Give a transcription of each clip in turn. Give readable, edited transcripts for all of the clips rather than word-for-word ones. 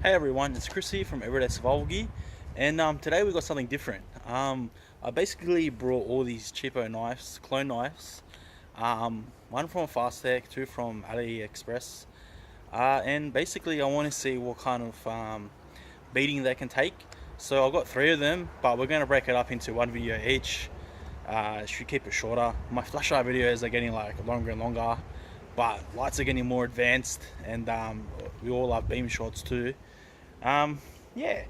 Hey everyone, it's Chris here from Everyday Survival Gear, and today we got something different. I basically brought all these cheapo knives, clone knives, one from Fastech, two from AliExpress, and basically I want to see what kind of beating they can take. So I've got three of them, but we're going to break it up into one video each. Should keep it shorter. My flashlight videos are getting like longer and longer, but lights are getting more advanced, and we all love beam shots too. Yeah,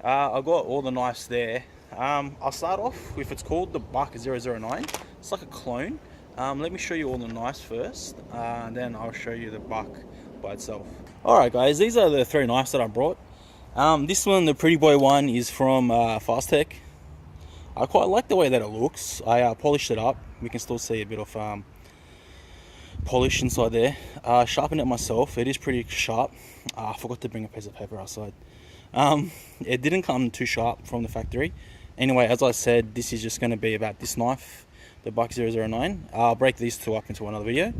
I've got all the knives there. I'll start off with, it's called the Buck 009. It's like a clone. Let me show you all the knives first, and then I'll show you the Buck by itself. Alright guys, these are the three knives that I brought. This one, the Pretty Boy one, is from Fastech. I quite like the way that it looks. I polished it up. We can still see a bit of polish inside there. Sharpened it myself. It is pretty sharp. I forgot to bring a piece of paper outside. It didn't come too sharp from the factory. Anyway, as I said, this is just going to be about this knife, the Buck 009. I'll break these two up into another video.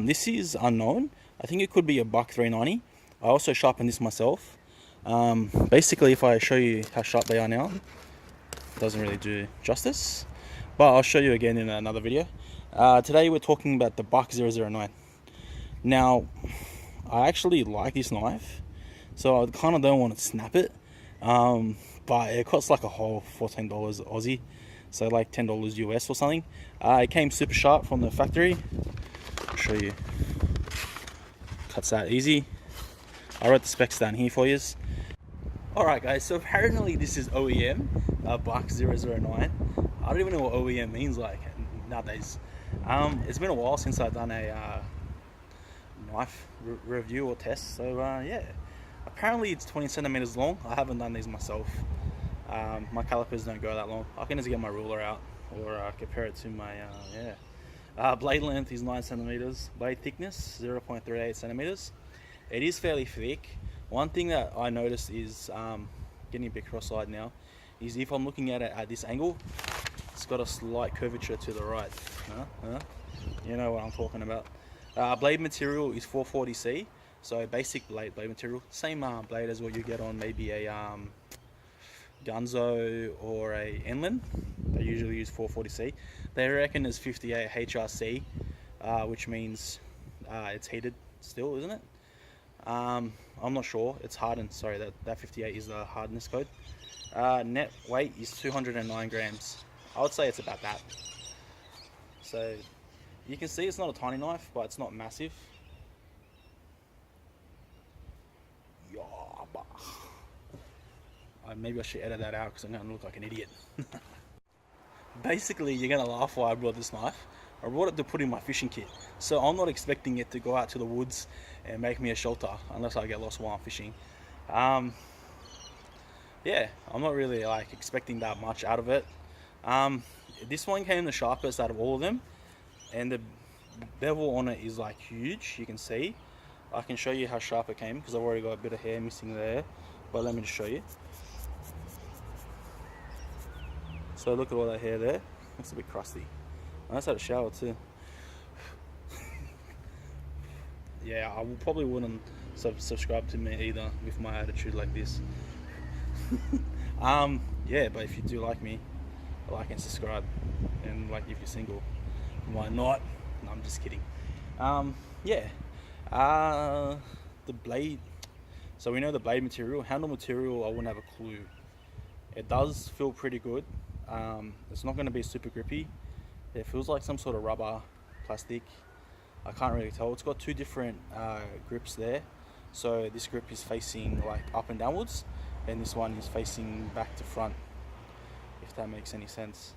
This is unknown. I think it could be a Buck 390. I also sharpened this myself. Basically, if I show you how sharp they are now, it doesn't really do justice, but I'll show you again in another video. Today we're talking about the Buck 009. Now, I actually like this knife, so I kind of don't want to snap it, but it costs like a whole $14 Aussie, so like $10 US or something. It came super sharp from the factory. I'll show you. Cuts out easy. I wrote the specs down here for you. Alright guys, so apparently this is OEM, Buck 009. I don't even know what OEM means like nowadays. It's been a while since I've done a knife review or test, so yeah. Apparently it's 20 centimeters long. I haven't done these myself. My calipers don't go that long. I can just get my ruler out or compare it to my, blade length is 9 centimeters. Blade thickness, 0.38 centimeters. It is fairly thick. One thing that I noticed is, getting a bit cross-eyed now, is if I'm looking at it at this angle, it's got a slight curvature to the right. You know what I'm talking about. Blade material is 440C, so basic blade material. Same blade as what you get on maybe a Gunzo or a Enlin. They usually use 440C. They reckon it's 58 HRC, which means it's heated still, isn't it? I'm not sure. It's hardened. Sorry, that 58 is the hardness code. Net weight is 209 grams. I would say it's about that. So you can see it's not a tiny knife, but it's not massive. Maybe I should edit that out because I'm going to look like an idiot. Basically, you're going to laugh why I brought this knife. I brought it to put in my fishing kit. So I'm not expecting it to go out to the woods and make me a shelter unless I get lost while I'm fishing. Yeah, I'm not really like expecting that much out of it. This one came the sharpest out of all of them, and the bevel on it is like huge. You can see. I can show you how sharp it came because I've already got a bit of hair missing there, but let me just show you. So look at all that hair there. It's a bit crusty. I just had a shower too. Yeah, I probably wouldn't subscribe to me either with my attitude like this. Yeah, but if you do like me, like and subscribe, and like if you're single, why not? No, I'm just kidding. Yeah, the blade. So we know the blade material, handle material. I wouldn't have a clue. It does feel pretty good. It's not going to be super grippy. It feels like some sort of rubber, plastic. I can't really tell. It's got two different grips there. So this grip is facing like up and downwards, and this one is facing back to front, if that makes any sense.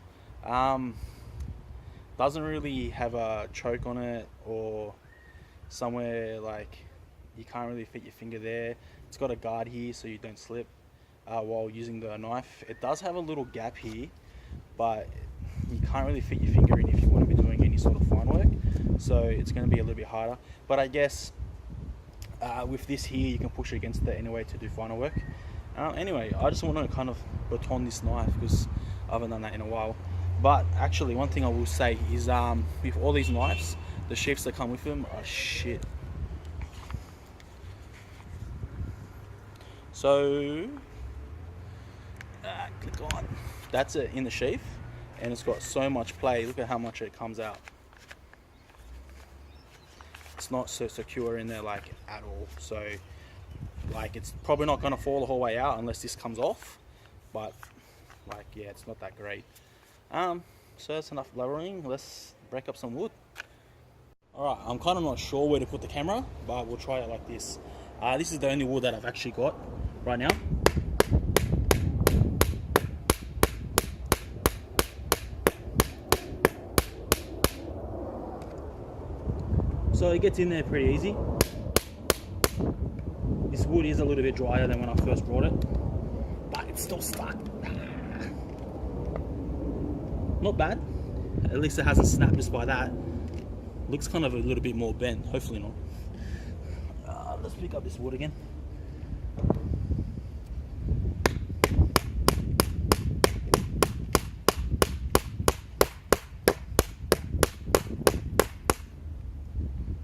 Doesn't really have a choke on it or somewhere like you can't really fit your finger there. It's got a guard here so you don't slip while using the knife. It does have a little gap here, but you can't really fit your finger in if you want to be doing any sort of fine work, so it's going to be a little bit harder. But I guess with this here you can push against it anyway to do finer work. Anyway, I just want to kind of baton this knife because I haven't done that in a while. But actually, one thing I will say is with all these knives, the sheaths that come with them are shit. So click on. That's it in the sheath, and it's got so much play. Look at how much it comes out. It's not so secure in there like at all. So like it's probably not going to fall the whole way out unless this comes off. But like yeah, it's not that great. So that's enough blabbering. Let's break up some wood. Alright, I'm kind of not sure where to put the camera, but we'll try it like this. This is the only wood that I've actually got right now. So it gets in there pretty easy. This wood is a little bit drier than when I first brought it, but it's still stuck. Not bad. At least it hasn't snapped just by that. Looks kind of a little bit more bent. Hopefully not. Let's pick up this wood again.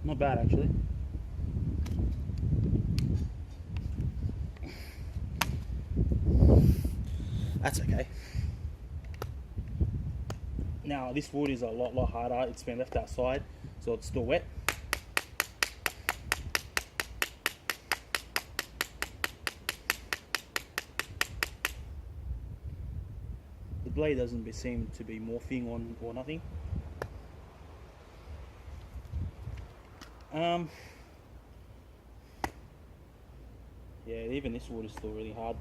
Not bad actually. That's okay. Now this wood is a lot harder. It's been left outside, so it's still wet. The blade doesn't seem to be morphing on or nothing. Yeah, even this wood is still really hard.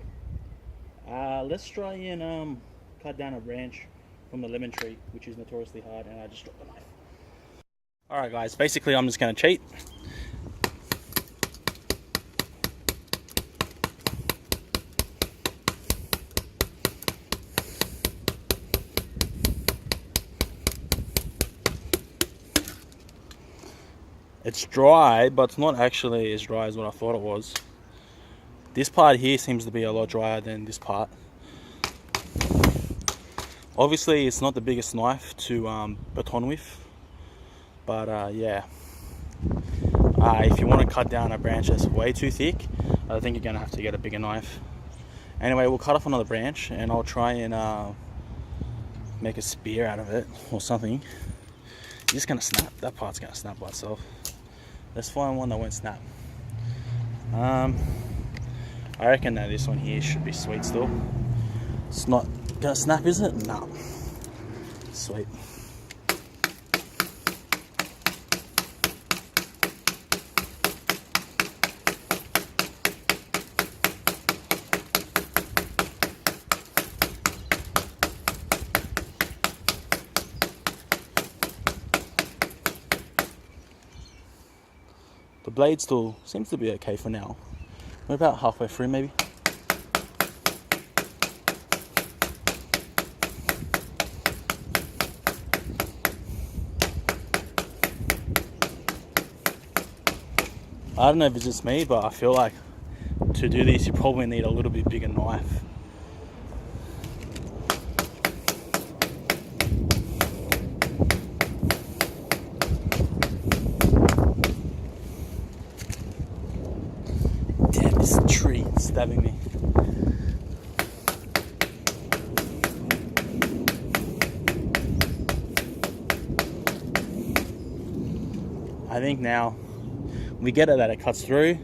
Let's try and cut down a branch from the lemon tree, which is notoriously hard, and I just dropped the knife. Alright guys, basically I'm just going to cheat. It's dry, but it's not actually as dry as what I thought it was. This part here seems to be a lot drier than this part. Obviously, it's not the biggest knife to baton with, but yeah. If you want to cut down a branch that's way too thick, I think you're going to have to get a bigger knife. Anyway, we'll cut off another branch, and I'll try and make a spear out of it, or something. It's just going to snap. That part's going to snap by itself. Let's find one that won't snap. I reckon that this one here should be sweet still. It's not gonna snap, is it? No. Sweet. The blade still seems to be okay for now. We're about halfway through maybe. I don't know if it's just me, but I feel like to do this you probably need a little bit bigger knife. Damn, this tree is stabbing me. I think now we get it that it cuts through.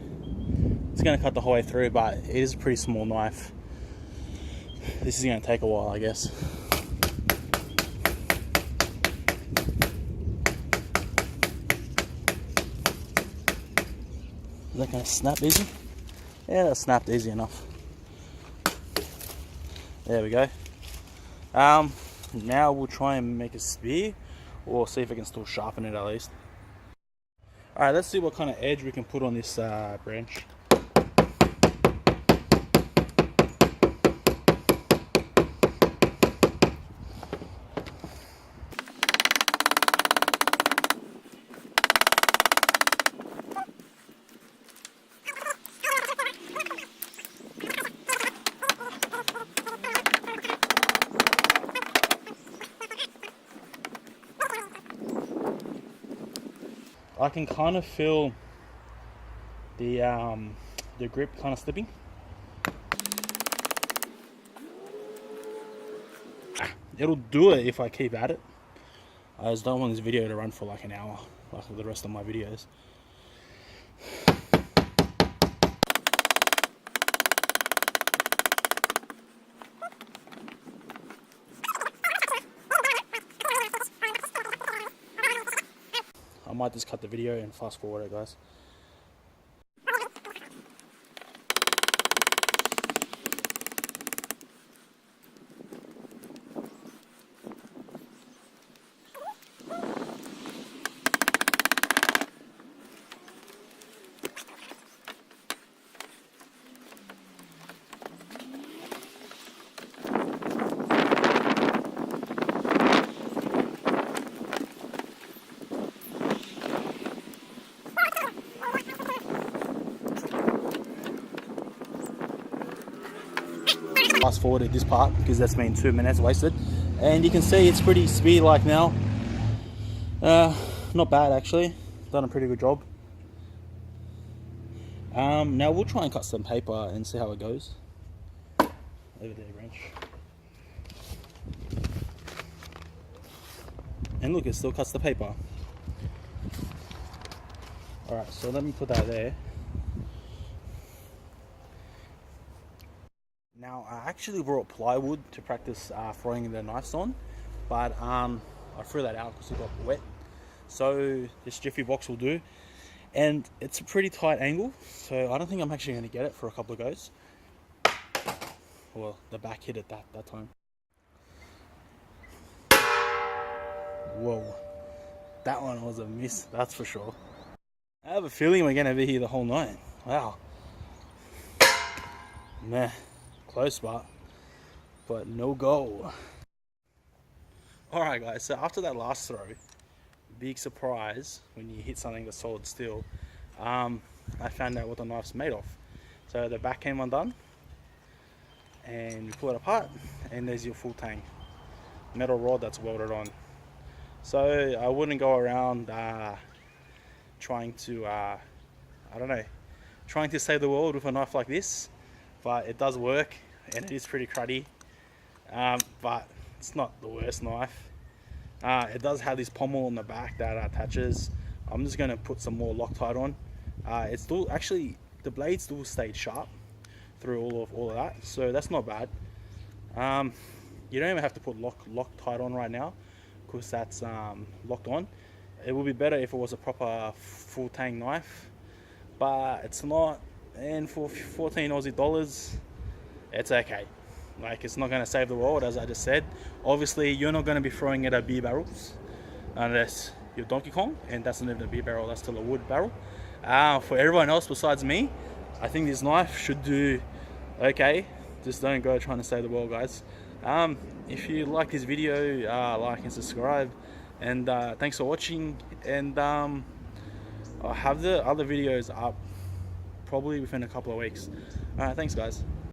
It's going to cut the whole way through, but it is a pretty small knife. This is going to take a while, I guess. Is that going to snap easy? Yeah, that snapped easy enough. There we go. Now we'll try and make a spear, or see if I can still sharpen it at least. Alright, let's see what kind of edge we can put on this branch. I can kind of feel the grip kind of slipping. It'll do it if I keep at it. I just don't want this video to run for like an hour, like the rest of my videos. I might just cut the video and fast forward it, guys. Fast forwarded this part because that's been 2 minutes wasted, and you can see it's pretty speedy like now. Not bad actually, done a pretty good job. Now we'll try and cut some paper and see how it goes. Over there, wrench. And look, it still cuts the paper. Alright, so let me put that there. Now I actually brought plywood to practice throwing the knives on, but I threw that out because it got wet. So this Jiffy box will do, and it's a pretty tight angle, so I don't think I'm actually going to get it for a couple of goes. Well, the back hit it that time. Whoa, that one was a miss, that's for sure. I have a feeling we're going to be here the whole night. Wow. Meh. Close spot, but no go. Alright guys, so after that last throw, big surprise when you hit something that's solid steel, I found out what the knife's made of. So the back came undone, and you pull it apart, and there's your full tang metal rod that's welded on. So I wouldn't go around trying to, I don't know, trying to save the world with a knife like this. But it does work, and it is pretty cruddy, but it's not the worst knife. It does have this pommel on the back that attaches. I'm just going to put some more Loctite on. It's still, actually, the blade still stayed sharp through all of that, so that's not bad. You don't even have to put Loctite on right now, because that's locked on. It would be better if it was a proper full tang knife, but it's not. And for 14 Aussie dollars, it's okay. Like, it's not going to save the world, as I just said. Obviously, you're not going to be throwing it at beer barrels unless you're Donkey Kong, and that's not even a beer barrel, that's still a wood barrel. For everyone else besides me, I think this knife should do okay. Just don't go trying to save the world, guys. If you like this video, like and subscribe, and thanks for watching. And I'll have the other videos up probably within a couple of weeks. Alright, thanks guys.